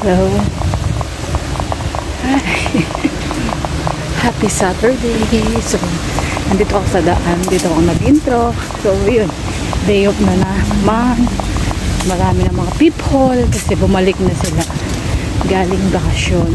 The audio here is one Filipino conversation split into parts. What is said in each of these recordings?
Hello. Hi. Happy Saturday. So, nandito ako sa daan. Dito ako nag-intro. So, yun. Day off na naman. Marami na mga people kasi bumalik na sila galing bakasyon.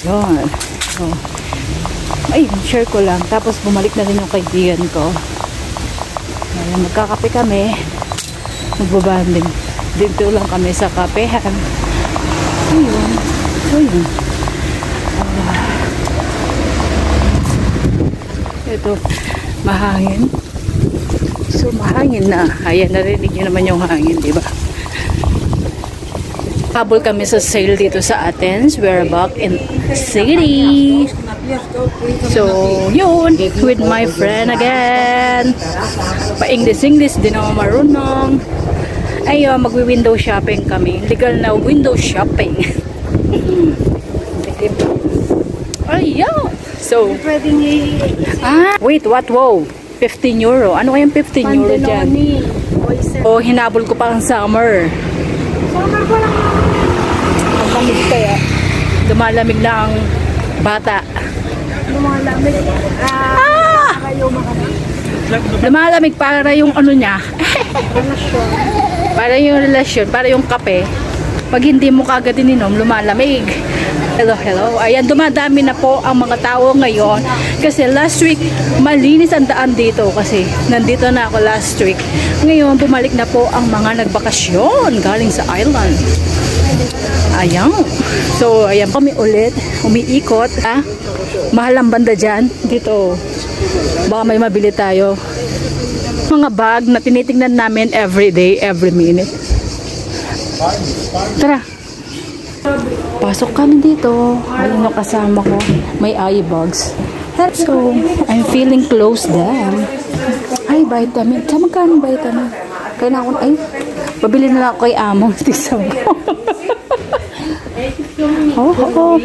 Ayun. So, ayun, share ko lang. Tapos bumalik na rin yung kaibigan ko. Ayun, magkakape kami. Magbabanding. Dito lang kami sa kapehan. Ayun. Ayun. Ito, mahangin. So, mahangin na. Ayan, narinig nyo naman yung hangin, diba? Habol kami sa sale dito sa Athens. We're back in city. So, yun. With my friend again. Pa-English din ako marunong. Ayun, magwi-window shopping kami. Legal na window shopping. Ayun. So, wait, what? Wow. 15 euro. Ano kayang 15 euro dyan? Oh, hinabol ko pa ang summer. Summer ko lang. Ang lamig kaya. Lumalamig na ang bata. Lumalamig. Lumalamig para yung ano niya. Relasyon. Para yung relasyon, para yung kape. Pag hindi mo kagad ininom, lumalamig. Hello, hello. Ayan, dumadami na po ang mga tao ngayon. Kasi last week, malinis ang daan dito. Kasi nandito na ako last week. Ngayon, bumalik na po ang mga nagbakasyon galing sa island. Ayan. So, ayan kami ulit. Umiikot. Mahal ang banda dyan. Dito. Baka may mabili tayo. Mga bag na tinitingnan namin every day, every minute. Tara. Pasok kami dito. Ayun yung kasama ko. May eye bags. So, I'm feeling close then. Ay, vitamin. Sa magkano vitamin? Kaya na ako, ay, pabili na lang ako kay Among. Tisam ko. Oo.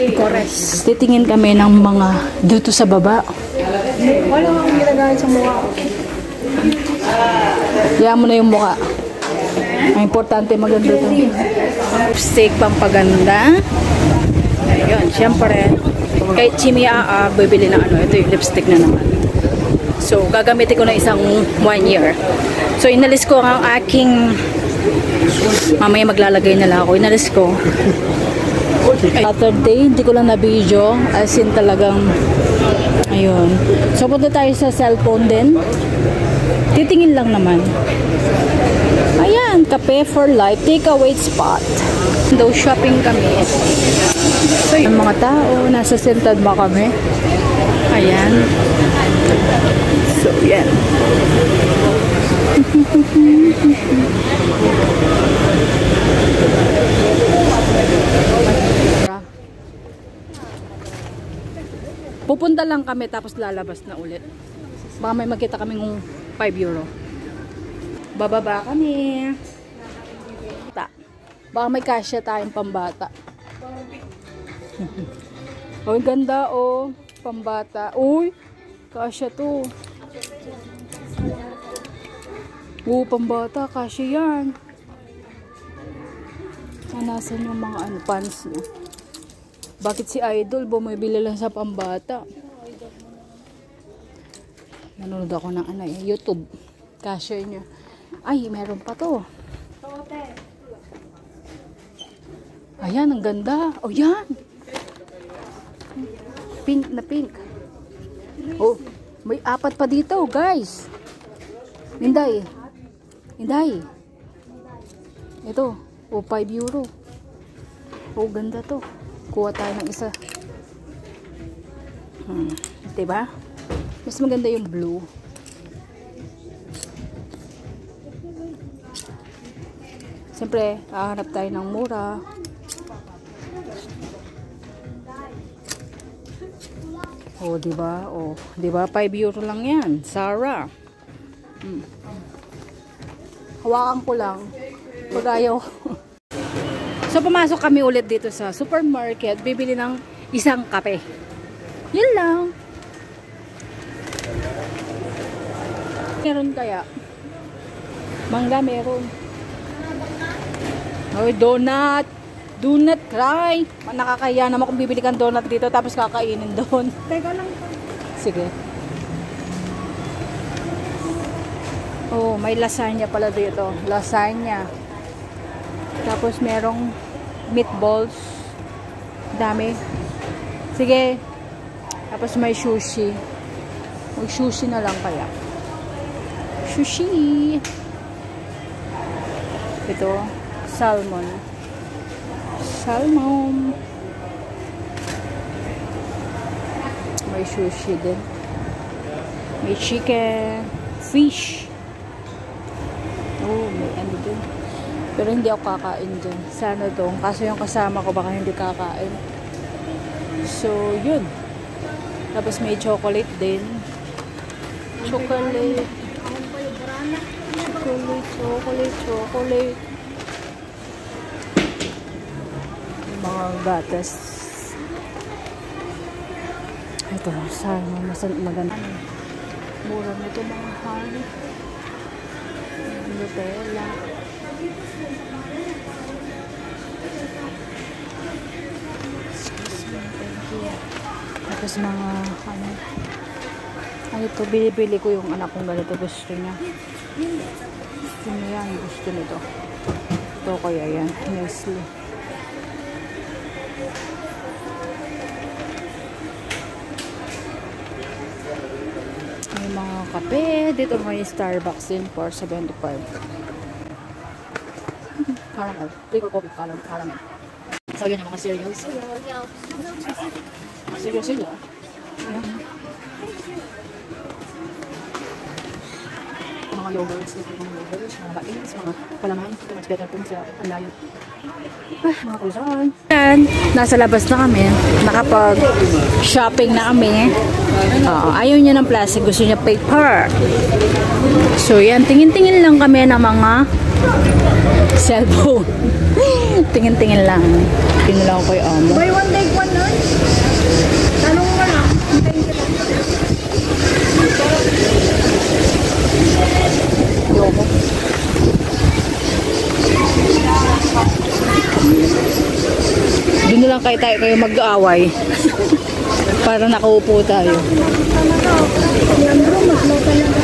Titingin kami ng mga dito sa baba. Wala akong ginagawa sa mukha ko. Yan mo na yung mukha. Ang importante maganda ito. Lipstick pampaganda. Ayun, syempre. Kahit Chimia, bibili ng ano. Ito yung lipstick na naman. So, gagamitin ko na isang 1 year. So, inalis ko ang aking... Mamaya maglalagay na lang ako. Inalis ko. Saturday, hindi ko lang na video. As in talagang... Ayun. So, punta tayo sa cellphone din. Titingin lang naman. Ayan, Cafe for Life, takeaway spot. Window shopping kami. So, yung mga tao, nasa Sintad ba kami? Ayan. So, yan. Pupunta lang kami tapos lalabas na ulit. Baka may makita kaming 5 euro. Bababa kami. Baka may kasya tayong pambata. Oh, ganda oh. Pambata. Uy, kasya to. Pambata. Kasya yan. Nasaan yung mga ano, pants niya? Bakit si Idol bumibili lang sa pambata? Nanonood ako ng ano, YouTube. Kasya niya. Ay, meron pa to. Ayan, ang ganda. Oh, yan. Pink na pink. Oh, may 4 pa dito, guys. Inday. Inday. Ito. Oh, 5 euro. Oh, ganda to. Kuha tayo ng isa. Diba? Mas maganda yung blue. Siyempre, hahanap tayo ng mura. Oh, di ba? Oh, di ba? 5 euro lang 'yan. Sarah. Hawakan ko lang. Pag ayaw. So, pumasok kami ulit dito sa supermarket. Bibili ng isang kape. Yun lang. Meron kaya? Mangga meron. Oh, donut. Do not cry. Nakakaya naman kung bibili kang donut dito tapos kakainin doon. Teka lang. Sige. Oh, may lasagna pala dito. Lasagna. Tapos merong meatballs. Dami. Sige. Tapos may sushi. Mag-sushi na lang kaya. Sushi. Ito, salmon. Salmon. May sushi din. May chicken. Fish. Oh, may ano din. Pero hindi ako kakain dyan. Sana dong. Kaso yung kasama ko baka hindi kakain. So, yun. Tapos may chocolate din. Chocolate. Chocolate. Mga gatas. Ito, sana maganda. Mura nito mga hari. Nutella. Tapos mga ano ito, bili ko yung anak kong ganito, gusto niya. Gusto niya yan, gusto nito. Ito kaya yan, Nestle. May mga kape, dito may Starbucks din for 75. Caramel, flavor coffee, caramel. So yun yung mga cereals. Cereals. Ayan. Mga yogurts, mga bains, mga palaman. Ito much better po sa alayo. Mga kusan. Yan, nasa labas na kami. Nakapag-shopping na kami. Ayaw niya ng plastic, gusto niya paper. So yan, tingin-tingin lang kami ng mga cellphone. Tingin-tingin lang. Tingin lang ko yung amo. Buy one, take one nun. Tanong mo lang. Thank you. Yoko. Doon na lang kayo mag-aaway. Para nakaupo tayo. Yan bro, maslaw talaga.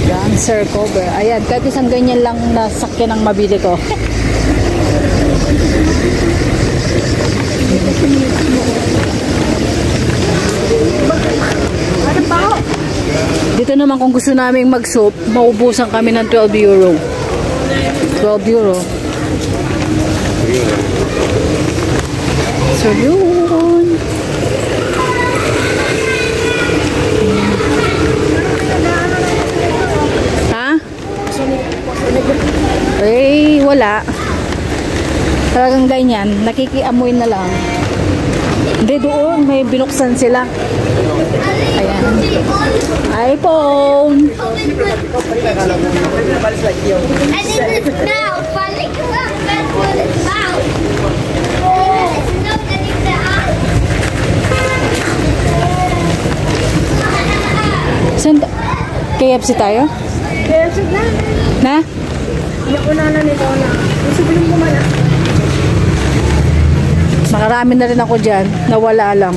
Dancer cover. Ayan, kahit isang ganyan lang na sakyan ang mabili ko. Ano pa ako? Dito naman kung gusto namin mag-soap, maubusan kami ng 12 euro. 12 euro. So, yun. Ha? Eh, wala. Talagang ganyan. Nakikiamoy na lang. Hindi, doon. May binuksan sila. Ayan. iPhone. And in its mouth, funny come that's what its mouth. It's not getting the eye. Saan? KFC tayo? Kaya sige na. Na? Yung una na nito na. Sabihin mo man ah. Makarami na rin ako dyan. Nawala lang.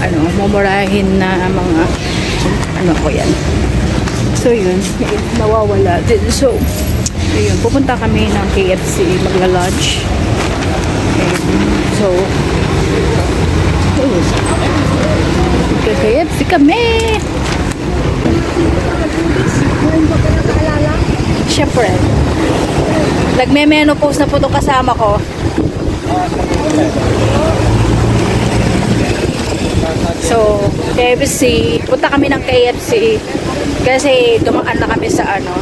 Ano, mumurahin na mga ano ko yan. So yun, nawawala. So, ayun, pupunta kami ng KFC, magla-lunch. So, KFC kami! Siyempre. Nagme-menopause na po itong kasama ko. So, KFC, punta kami ng KFC kasi dumaan na kami sa ano.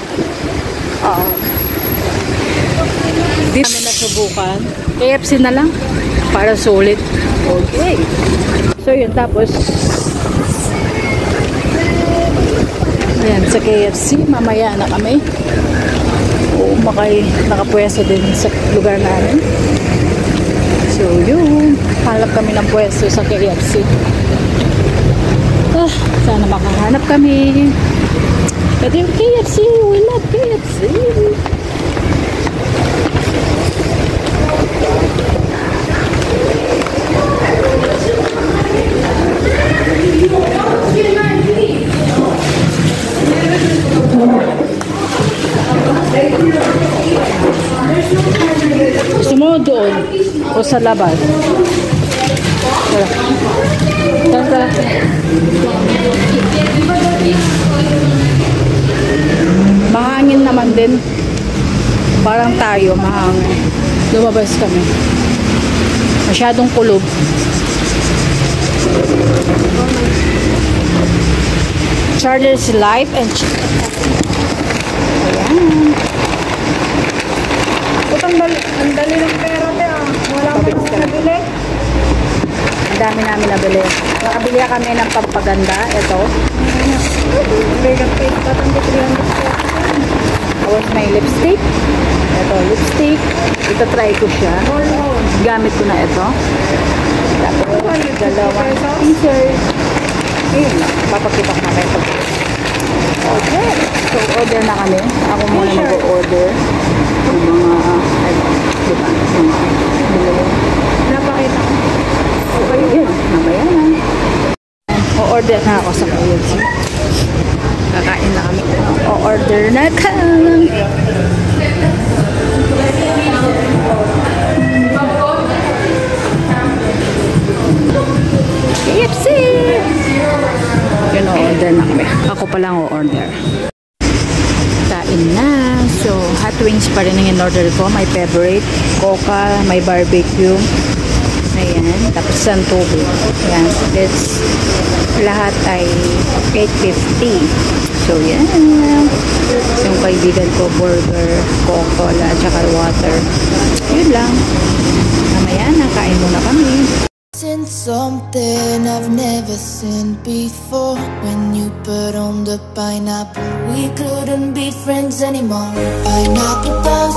Di namin nasubukan. KFC na lang. Para sulit. Okay. So yun, tapos ayan, sa KFC, mamaya na kami. O nakapwesto din sa lugar namin. So yun, hanap kami ng pwesto sa KFC. Sana makahanap kami. Ito yung KFC, we love KFC. Gusto mo doon o sa labas? Tara. Mahangin naman din. Parang tayo, mahangin. Lumabas kami. Masyadong kulob. Chargers Life and ayan. Ang dali ng pera niya. Wala mo nabili. Ang dami namin nabili. Nakabili kami ng pampaganda. Ito. Tapos may lipstick. Ito, lipstick. Ito, try ko siya. Gamit ko na ito. Tapos, dalawang t-shirt. Ayun, papakita ko na kayo. Okay. So, order na kami. Ako muna mag-order. Yung mga, diba? Napakita ko. Okay, yun. Mamaya na. O-order na ako sa KFC. Kakain na kami. O-order na kami. KFC! Yun, o-order na kami. Ako pa lang o-order. Kain na. So, hot wings pa rin ang in-order ko. My favorite. Coca, may barbecue. Ayan. Tapos isang tubig. Ayan. That's, lahat ay 8.50. So, yan. So, yung kaibigan ko, burger, Coca-Cola, at saka water. Yun lang. Mamaya na, kain muna kami. Seen something I've never seen before. When you put on the pineapple, we couldn't be friends anymore. Pineapple does